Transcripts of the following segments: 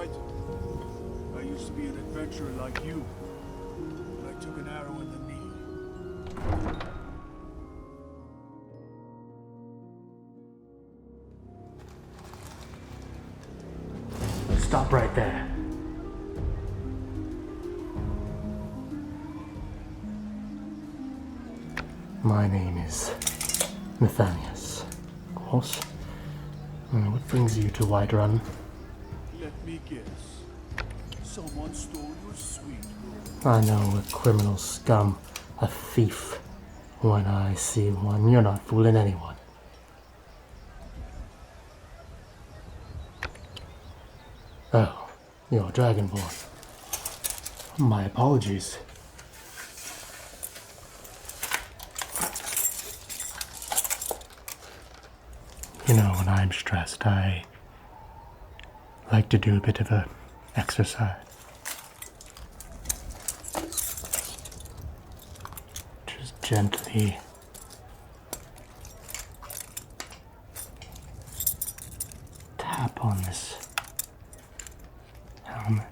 right? I used to be an adventurer like you, but I took an arrow in the knee. Stop right there. My name is Nathanasmrs, of course. What brings you to Whiterun? Let me guess. Someone stole your sweet girl. I know a criminal scum, a thief. When I see one, you're not fooling anyone. Oh, you're Dragonborn. My apologies. You know, when I'm stressed, I like to do a bit of a exercise. Just gently tap on this helmet.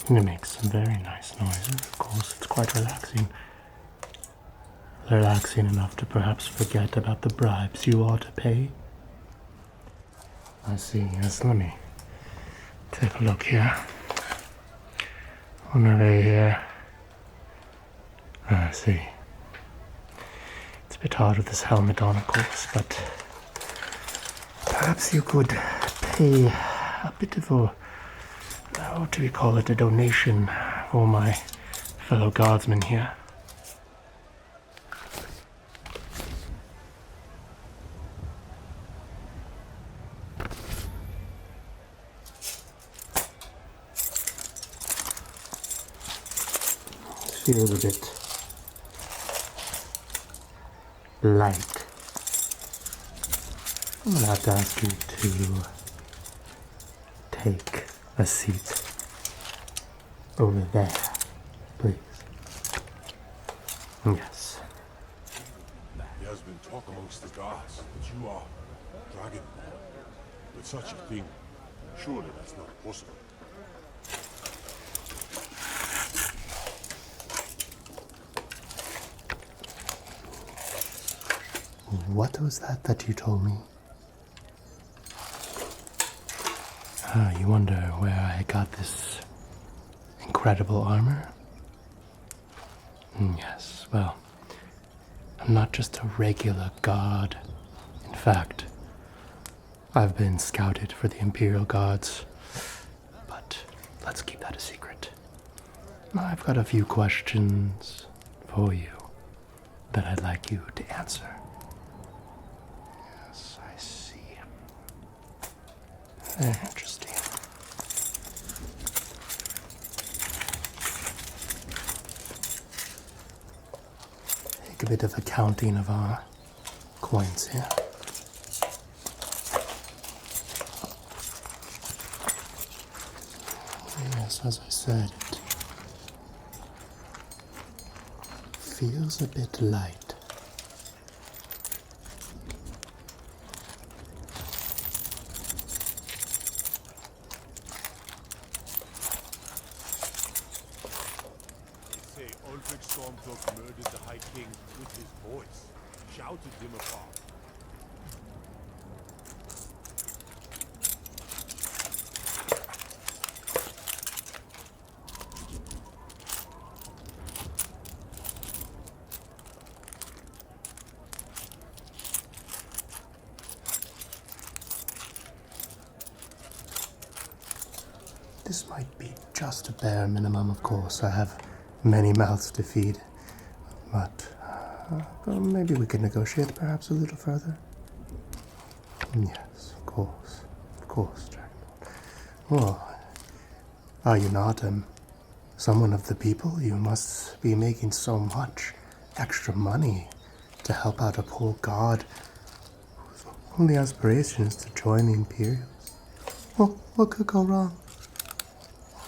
And it makes some very nice noises. Of course, it's quite relaxing. Relaxing enough to perhaps forget about the bribes you ought to pay. I see. Yes, let me take a look here. What are they here? I see. It's a bit hard with this helmet on, of course, but perhaps you could pay a bit of a, what do we call it, a donation for my fellow guardsmen here. Feels a bit light. I'm gonna have to ask you to take a seat over there, please. Yes. There has been talk amongst the guards that you are Dragonborn. But such a thing, surely that's not possible. What was that you told me? You wonder where I got this incredible armor? Yes, well, I'm not just a regular guard. In fact, I've been scouted for the Imperial Guards, but let's keep that a secret. I've got a few questions for you that I'd like you to answer. Yes, I see. Very interesting. Take a bit of accounting of our coins here. Yes, as I said, it feels a bit light. Stormcloak murdered the High King with his voice, shouted him apart. This might be just a bare minimum, of course. I have many mouths to feed, but maybe we could negotiate perhaps a little further. Yes, of course, Dragonborn. Well, are you not someone of the people? You must be making so much extra money to help out a poor god whose only aspiration is to join the Imperials. Well, what could go wrong?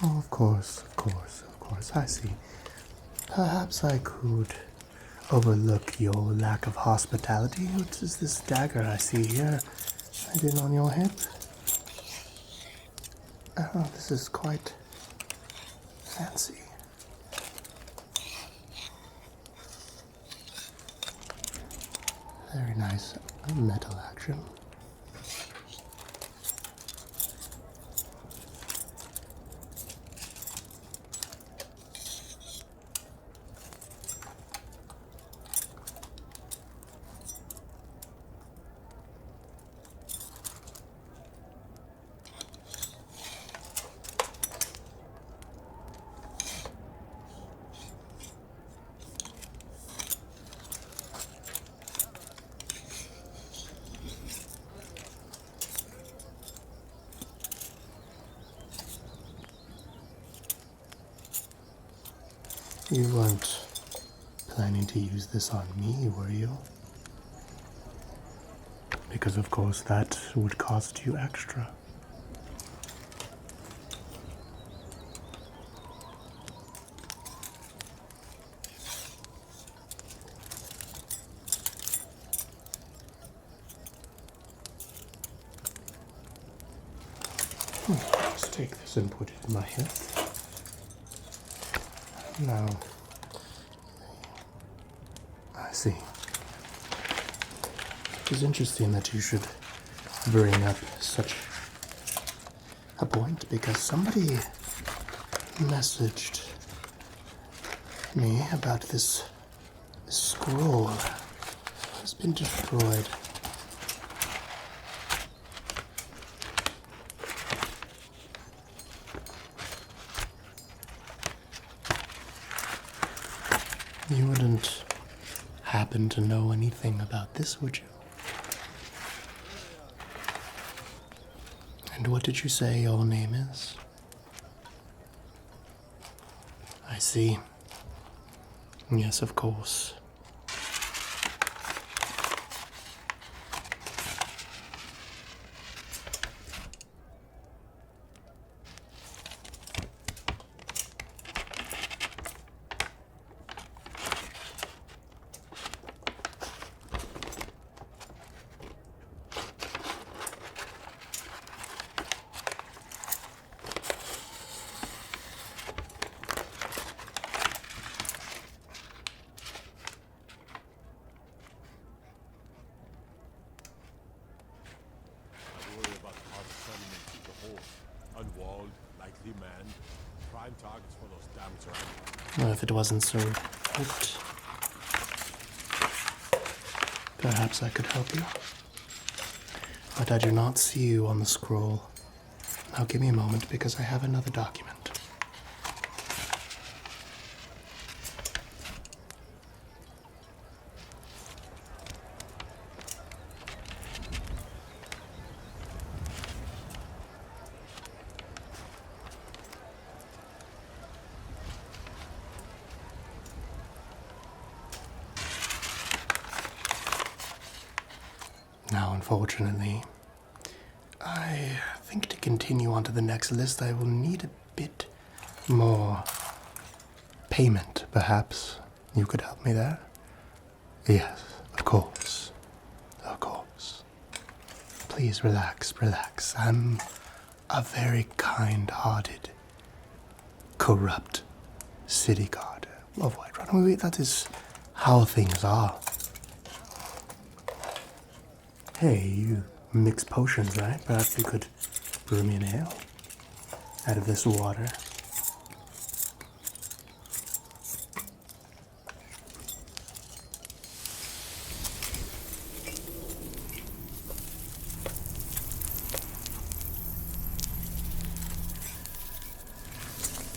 Oh, of course, I see. Perhaps I could overlook your lack of hospitality. What is this dagger I see here? Right in on your hip? Oh, this is quite fancy. Very nice metal action. You weren't planning to use this on me, were you? Because of course that would cost you extra. Let's take this and put it in my hip. Now, I see. It is interesting that you should bring up such a point, because somebody messaged me about this scroll has been destroyed. You wouldn't happen to know anything about this, would you? And what did you say your name is? I see. Yes, of course. Unwalled, likely manned. Prime targets for those damn dragons. Well, if it wasn't so hoped, perhaps I could help you. But I do not see you on the scroll. Now give me a moment, because I have another document. Now, unfortunately, I think to continue on to the next list, I will need a bit more payment, perhaps. You could help me there? Yes, of course. Of course. Please relax, relax. I'm a very kind-hearted, corrupt city guard of Whiterun. That is how things are. Hey, you mix potions, right? Perhaps you could brew me an ale out of this water.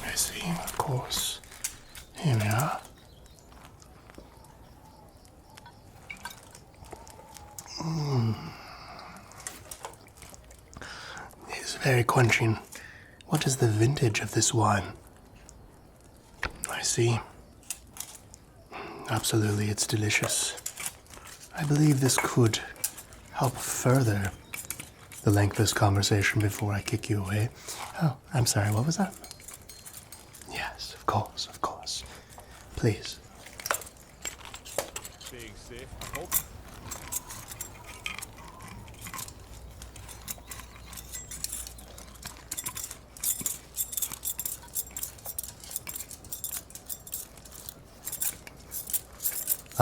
I see, of course. Here we are. It's very quenching. What is the vintage of this wine? I see. Absolutely, it's delicious. I believe this could help further the length of this conversation before I kick you away. Oh, I'm sorry, what was that? Yes, of course, of course. Please.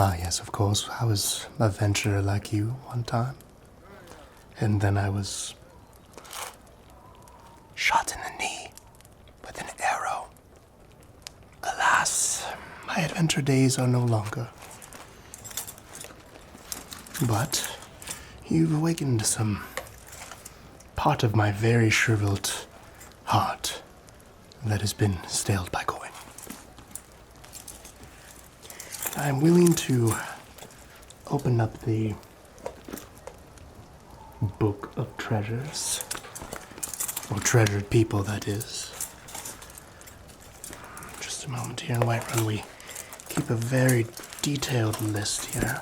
Ah, yes, of course. I was a adventurer like you one time. And then I was shot in the knee with an arrow. Alas, my adventure days are no longer. But you've awakened some part of my very shriveled heart that has been staled by coin. I'm willing to open up the Book of Treasures, or Treasured People, that is. Just a moment here in Whiterun, we keep a very detailed list here.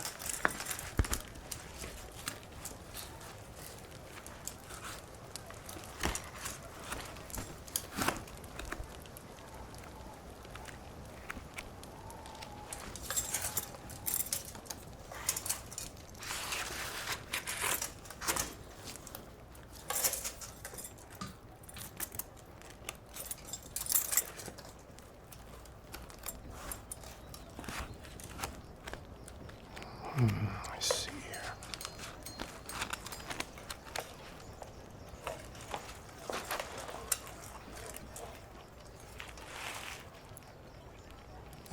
I see here.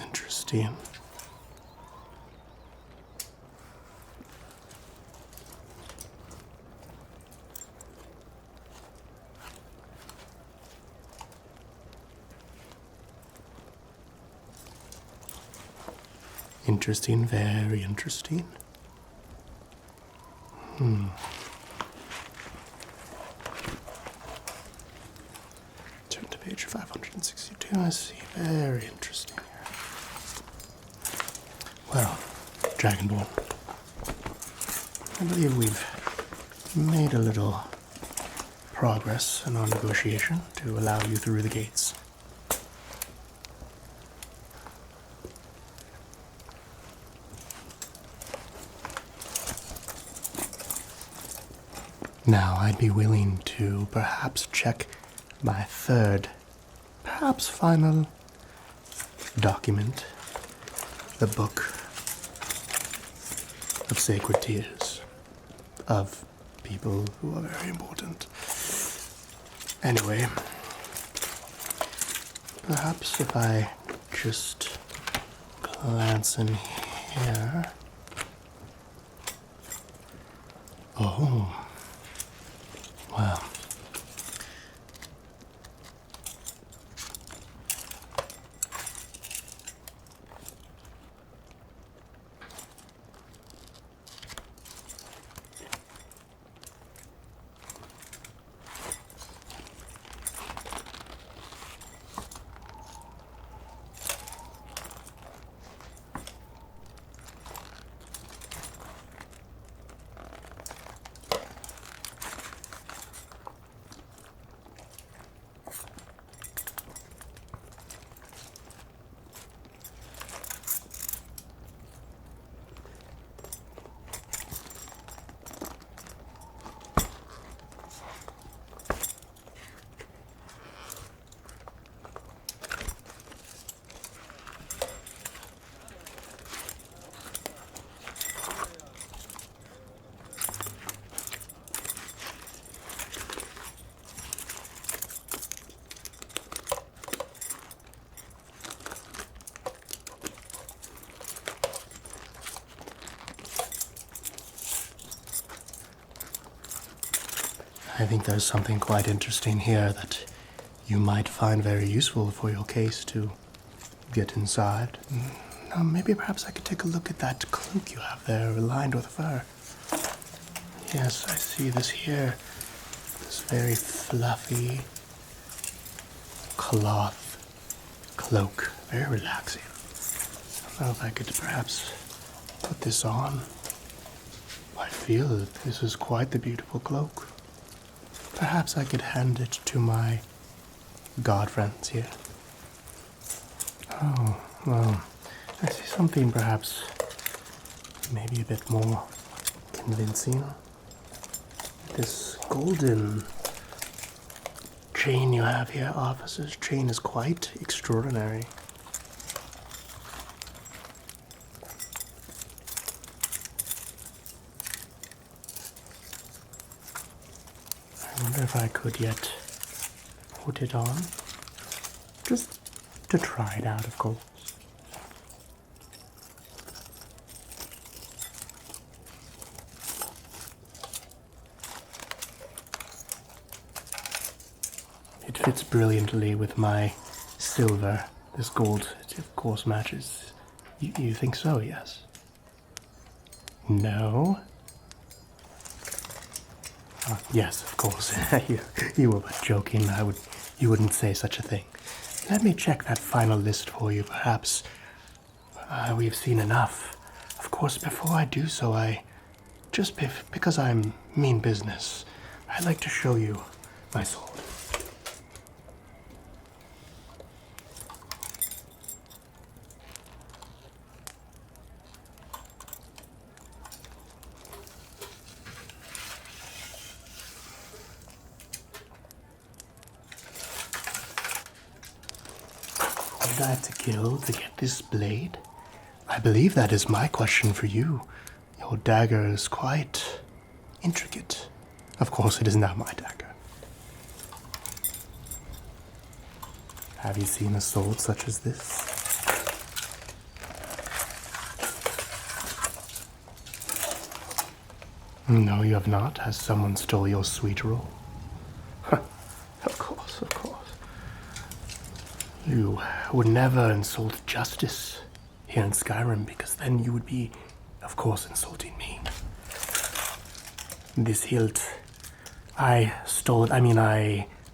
Interesting. Interesting, very interesting. Turn to page 562. I see. Very interesting here. Well, Dragonborn, I believe we've made a little progress in our negotiation to allow you through the gates. Now, I'd be willing to perhaps check my third, perhaps final document, the Book of Sacred Tears, of people who are very important. Anyway, perhaps if I just glance in here. Oh. Well, I think there's something quite interesting here that you might find very useful for your case to get inside. Now, maybe perhaps I could take a look at that cloak you have there, lined with fur. Yes, I see this here. This very fluffy cloth cloak. Very relaxing. I don't know if I could perhaps put this on. I feel that this is quite the beautiful cloak. Perhaps I could hand it to my god friends here. Oh, well, I see something perhaps maybe a bit more convincing. This golden chain you have here, officer's chain, is quite extraordinary. wonder if I could yet put it on. Just to try it out, of course. It fits brilliantly with my silver. This gold, of course, matches. You think so, yes? No? Yes, of course. you were but joking. You wouldn't say such a thing. Let me check that final list for you, perhaps. We've seen enough. Of course, before I do so, because I'm mean business, I'd like to show you my sword. What did I have to kill to get this blade? I believe that is my question for you. Your dagger is quite intricate. Of course, it is not my dagger. Have you seen a sword such as this? No, you have not. Has someone stole your sweet roll? Of course, of course. You would never insult justice here in Skyrim, because then you would be, of course, insulting me. This hilt, I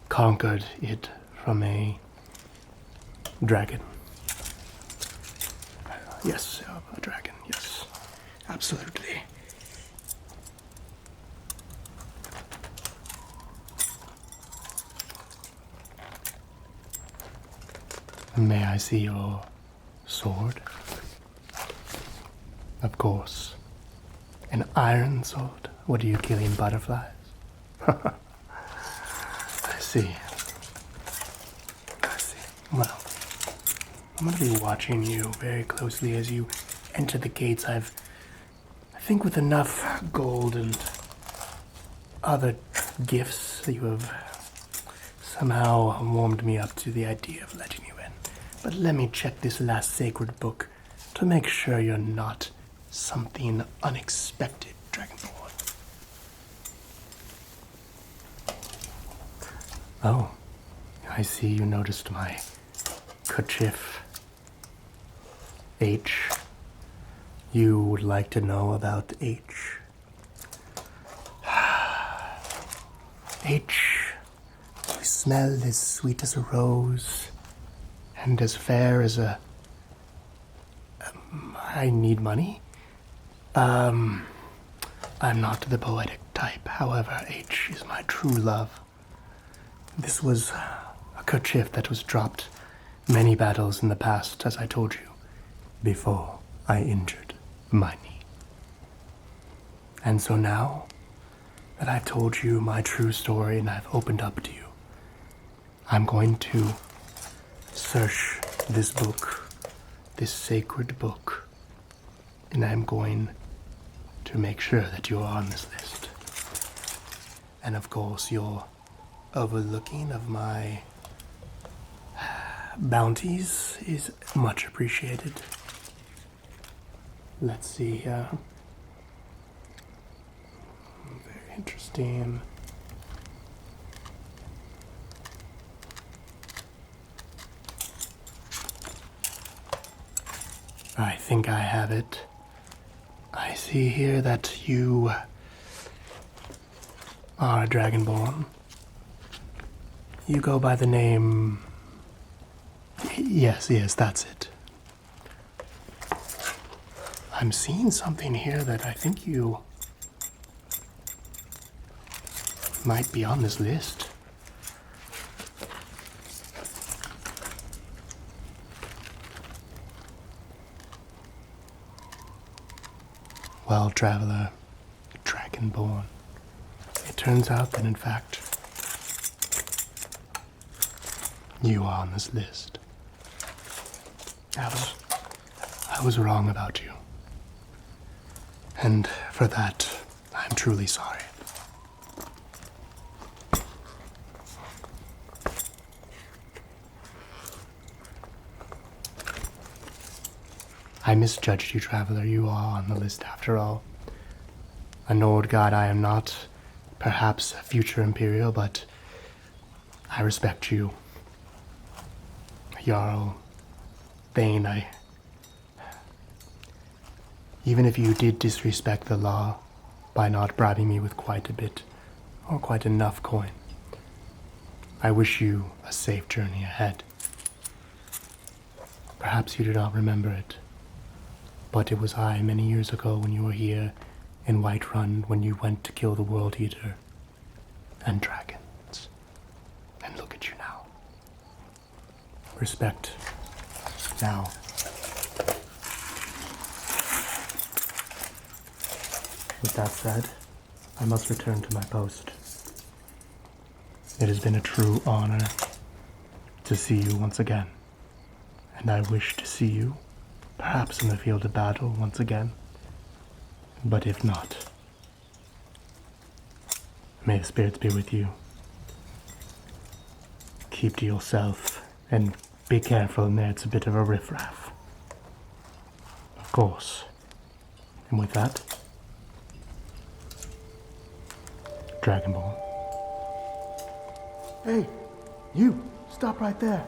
conquered it from a dragon. Yes, a dragon, yes. Absolutely. May I see your sword? Of course. An iron sword? What are you killing, butterflies? I see. I see. Well, I'm going to be watching you very closely as you enter the gates. I think with enough gold and other gifts that you have somehow warmed me up to the idea of letting you in. But let me check this last sacred book to make sure you're not something unexpected, Dragonborn. Oh, I see you noticed my kerchief. H. You would like to know about H. H. You smell as sweet as a rose and as fair as a... I need money. I'm not the poetic type. However, H is my true love. This was a kerchief that was dropped many battles in the past, as I told you, before I injured my knee. And so now that I've told you my true story and I've opened up to you, I'm going to search this book, this sacred book, and I'm going to make sure that you are on this list. And of course, your overlooking of my bounties is much appreciated. Let's see here. Very interesting. I think I have it. I see here that you are a Dragonborn. You go by the name... Yes, that's it. I'm seeing something here that I think you might be on this list. Well, traveler, Dragonborn. It turns out that, in fact, you are on this list. I was wrong about you. And for that, I'm truly sorry. I misjudged you, traveler. You are on the list after all. A Nord god I am not, perhaps a future Imperial, but I respect you. Jarl Thane, even if you did disrespect the law by not bribing me with quite a bit, or quite enough coin, I wish you a safe journey ahead. Perhaps you do not remember it, but it was I many years ago when you were here in Whiterun when you went to kill the World Eater and dragons. And look at you now. Respect. Now. With that said, I must return to my post. It has been a true honor to see you once again, and I wish to see you, perhaps in the field of battle once again, but if not, may the spirits be with you. Keep to yourself, and be careful in there, it's a bit of a riffraff. Of course. And with that, Dragonborn. Hey, you! Stop right there.